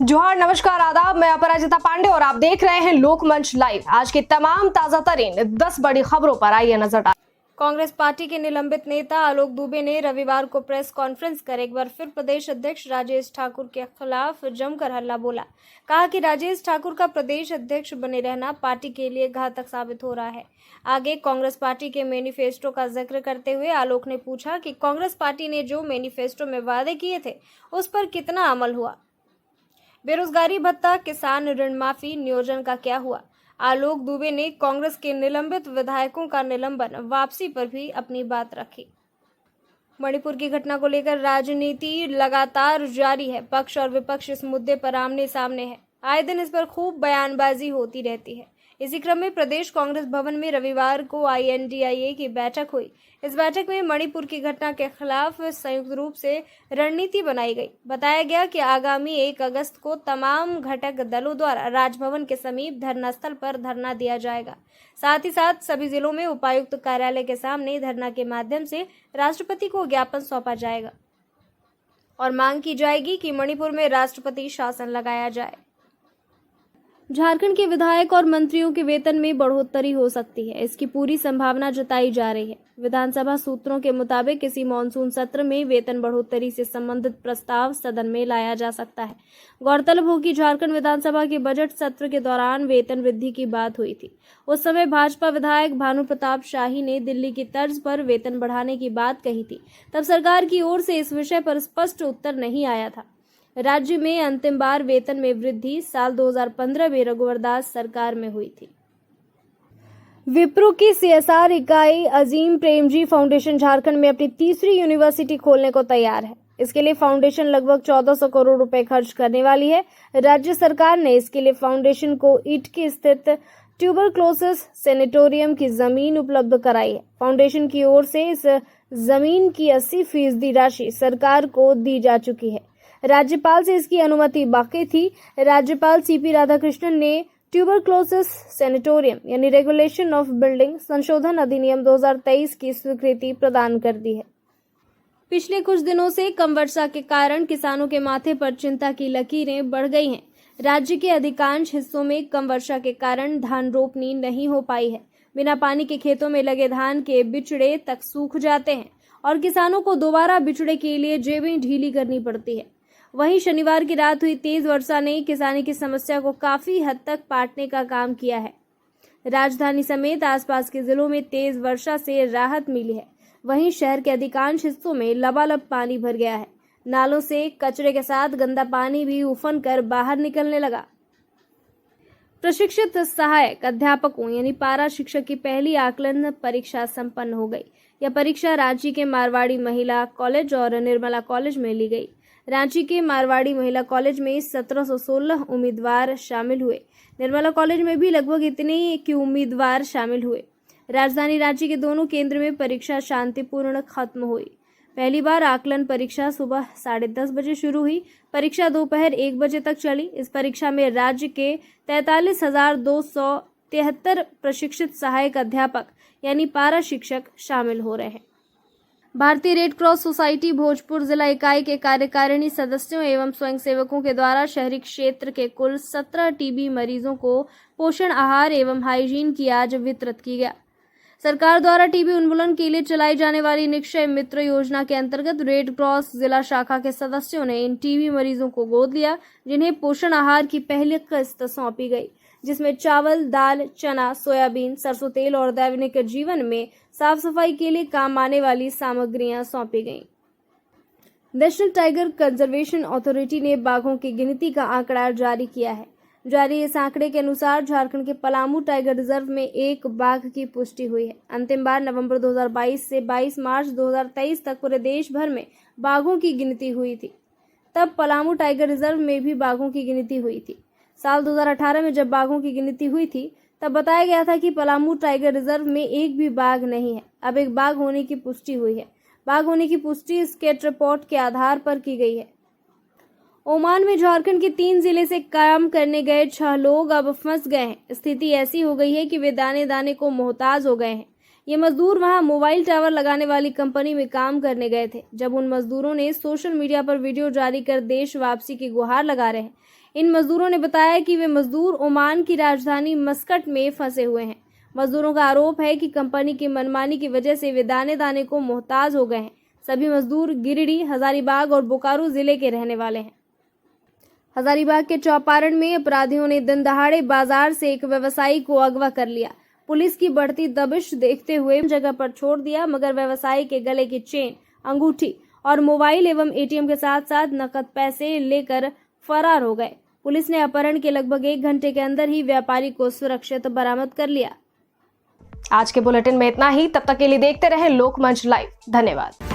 जोहार, नमस्कार, आदाब। मैं अपराजिता पांडे और आप देख रहे हैं लोकमंच लाइव। आज की तमाम ताजा तरीन 10 बड़ी खबरों पर आइए नजर डालें। कांग्रेस पार्टी के निलंबित नेता आलोक दुबे ने रविवार को प्रेस कॉन्फ्रेंस कर एक बार फिर प्रदेश अध्यक्ष राजेश ठाकुर के खिलाफ जमकर हल्ला बोला। कहा कि राजेश ठाकुर का प्रदेश अध्यक्ष बने रहना पार्टी के लिए घातक साबित हो रहा है। आगे कांग्रेस पार्टी के मैनिफेस्टो का जिक्र करते हुए आलोक ने पूछा कि कांग्रेस पार्टी ने जो मैनिफेस्टो में वादे किए थे उस पर कितना अमल हुआ। बेरोजगारी भत्ता, किसान ऋण माफी, नियोजन का क्या हुआ। आलोक दुबे ने कांग्रेस के निलंबित विधायकों का निलंबन वापसी पर भी अपनी बात रखी। मणिपुर की घटना को लेकर राजनीति लगातार जारी है। पक्ष और विपक्ष इस मुद्दे पर आमने सामने है। आए दिन इस पर खूब बयानबाजी होती रहती है। इसी क्रम में प्रदेश कांग्रेस भवन में रविवार को INDIA की बैठक हुई। इस बैठक में मणिपुर की घटना के खिलाफ संयुक्त रूप से रणनीति बनाई गई। बताया गया कि आगामी 1 अगस्त को तमाम घटक दलों द्वारा राजभवन के समीप धरना स्थल पर धरना दिया जाएगा। साथ ही साथ सभी जिलों में उपायुक्त कार्यालय के सामने धरना के माध्यम से राष्ट्रपति को ज्ञापन सौंपा जाएगा और मांग की जाएगी कि मणिपुर में राष्ट्रपति शासन लगाया जाए। झारखंड के विधायक और मंत्रियों के वेतन में बढ़ोतरी हो सकती है, इसकी पूरी संभावना जताई जा रही है। विधानसभा सूत्रों के मुताबिक इसी मॉनसून सत्र में वेतन बढ़ोतरी से संबंधित प्रस्ताव सदन में लाया जा सकता है। गौरतलब हो कि झारखंड विधानसभा के बजट सत्र के दौरान वेतन वृद्धि की बात हुई थी। उस समय भाजपा विधायक भानु प्रताप शाही ने दिल्ली की तर्ज पर वेतन बढ़ाने की बात कही थी। तब सरकार की ओर से इस विषय पर स्पष्ट उत्तर नहीं आया था। राज्य में अंतिम बार वेतन में वृद्धि साल 2015 में रघुवर दास सरकार में हुई थी। विप्रो की CSR इकाई अजीम प्रेमजी फाउंडेशन झारखंड में अपनी तीसरी यूनिवर्सिटी खोलने को तैयार है। इसके लिए फाउंडेशन लगभग 1400 करोड़ रुपए खर्च करने वाली है। राज्य सरकार ने इसके लिए फाउंडेशन को इटकी स्थित ट्यूबरक्लोसिस सेनेटोरियम की जमीन उपलब्ध कराई है। फाउंडेशन की ओर से इस जमीन की 80% राशि सरकार को दी जा चुकी है। राज्यपाल से इसकी अनुमति बाकी थी। राज्यपाल CP राधाकृष्णन ने ट्यूबरक्लोसिस सेनेटोरियम यानी रेगुलेशन ऑफ बिल्डिंग संशोधन अधिनियम 2023 की स्वीकृति प्रदान कर दी है। पिछले कुछ दिनों से कम वर्षा के कारण किसानों के माथे पर चिंता की लकीरें बढ़ गई हैं। राज्य के अधिकांश हिस्सों में कम वर्षा के कारण धान रोपनी नहीं हो पाई है। बिना पानी के खेतों में लगे धान के बिचड़े तक सूख जाते हैं और किसानों को दोबारा बिचड़े के लिए जेबें ढीली करनी पड़ती है। वहीं शनिवार की रात हुई तेज वर्षा ने किसानी की समस्या को काफी हद तक पाटने का काम किया है। राजधानी समेत आसपास के जिलों में तेज वर्षा से राहत मिली है। वहीं शहर के अधिकांश हिस्सों में लबालब पानी भर गया है। नालों से कचरे के साथ गंदा पानी भी उफन कर बाहर निकलने लगा। प्रशिक्षित सहायक अध्यापकों यानी पारा शिक्षक की पहली आकलन परीक्षा संपन्न हो गई। यह परीक्षा रांची के मारवाड़ी महिला कॉलेज और निर्मला कॉलेज में ली गई। रांची के मारवाड़ी महिला कॉलेज में 1716 उम्मीदवार शामिल हुए। निर्मला कॉलेज में भी लगभग इतने ही उम्मीदवार शामिल हुए। राजधानी रांची के दोनों केंद्र में परीक्षा शांतिपूर्ण खत्म हुई। पहली बार आकलन परीक्षा सुबह 10:30 बजे शुरू हुई। परीक्षा दोपहर 1 बजे तक चली। इस परीक्षा में राज्य के 43,273 प्रशिक्षित सहायक अध्यापक यानी पारा शिक्षक शामिल हो रहे हैं। भारतीय रेड क्रॉस सोसाइटी भोजपुर जिला इकाई के कार्यकारिणी सदस्यों एवं स्वयंसेवकों के द्वारा शहरी क्षेत्र के कुल 17 TB मरीजों को पोषण आहार एवं हाइजीन की आज वितरित की गया। सरकार द्वारा TB उन्मूलन के लिए चलाई जाने वाली निक्षय मित्र योजना के अंतर्गत रेड क्रॉस जिला शाखा के सदस्यों ने इन TB मरीजों को गोद लिया, जिन्हें पोषण आहार की पहली किस्त सौंपी गई, जिसमें चावल, दाल, चना, सोयाबीन, सरसों तेल और दैनिक जीवन में साफ सफाई के लिए काम आने वाली सामग्रियां सौंपी गईं। नेशनल टाइगर कंजर्वेशन अथॉरिटी ने बाघों की गिनती का आंकड़ा जारी किया है। जारी इस आंकड़े के अनुसार झारखंड के पलामू टाइगर रिजर्व में 1 बाघ की पुष्टि हुई है। अंतिम बार नवंबर 2022 से 22 मार्च 2023 तक पूरे देश भर में बाघों की गिनती हुई थी। तब पलामू टाइगर रिजर्व में भी बाघों की गिनती हुई थी। साल 2018 में जब बाघों की गिनती हुई थी तब बताया गया था कि पलामू टाइगर रिजर्व में एक भी बाघ नहीं है। अब एक बाघ होने की पुष्टि हुई है। बाघ होने की पुष्टि स्केट रिपोर्ट के आधार पर की गई है। ओमान में झारखंड के 3 जिले से काम करने गए 6 लोग अब फंस गए हैं। स्थिति ऐसी हो गई है कि वे दाने दाने को मोहताज हो गए हैं। ये मजदूर वहां मोबाइल टावर लगाने वाली कंपनी में काम करने गए थे। जब उन मजदूरों ने सोशल मीडिया पर वीडियो जारी कर देश वापसी की गुहार लगा रहे हैं। इन मजदूरों ने बताया कि वे मजदूर ओमान की राजधानी मस्कट में फंसे हुए हैं। मजदूरों का आरोप है कि कंपनी की मनमानी की वजह से वे दाने दाने को मोहताज हो गए हैं। सभी मजदूर गिरिडीह, हजारीबाग और बोकारो जिले के रहने वाले हैं। हजारीबाग के चौपारण में अपराधियों ने दिन दहाड़े बाजार से एक व्यवसायी को अगवा कर लिया। पुलिस की बढ़ती दबिश देखते हुए जगह पर छोड़ दिया, मगर व्यवसायी के गले की चेन, अंगूठी और मोबाइल एवं एटीएम के साथ साथ नकद पैसे लेकर फरार हो गए। पुलिस ने अपहरण के लगभग 1 घंटे के अंदर ही व्यापारी को सुरक्षित बरामद कर लिया। आज के बुलेटिन में इतना ही। तब तक के लिए देखते रहें लोकमंच लाइव। धन्यवाद।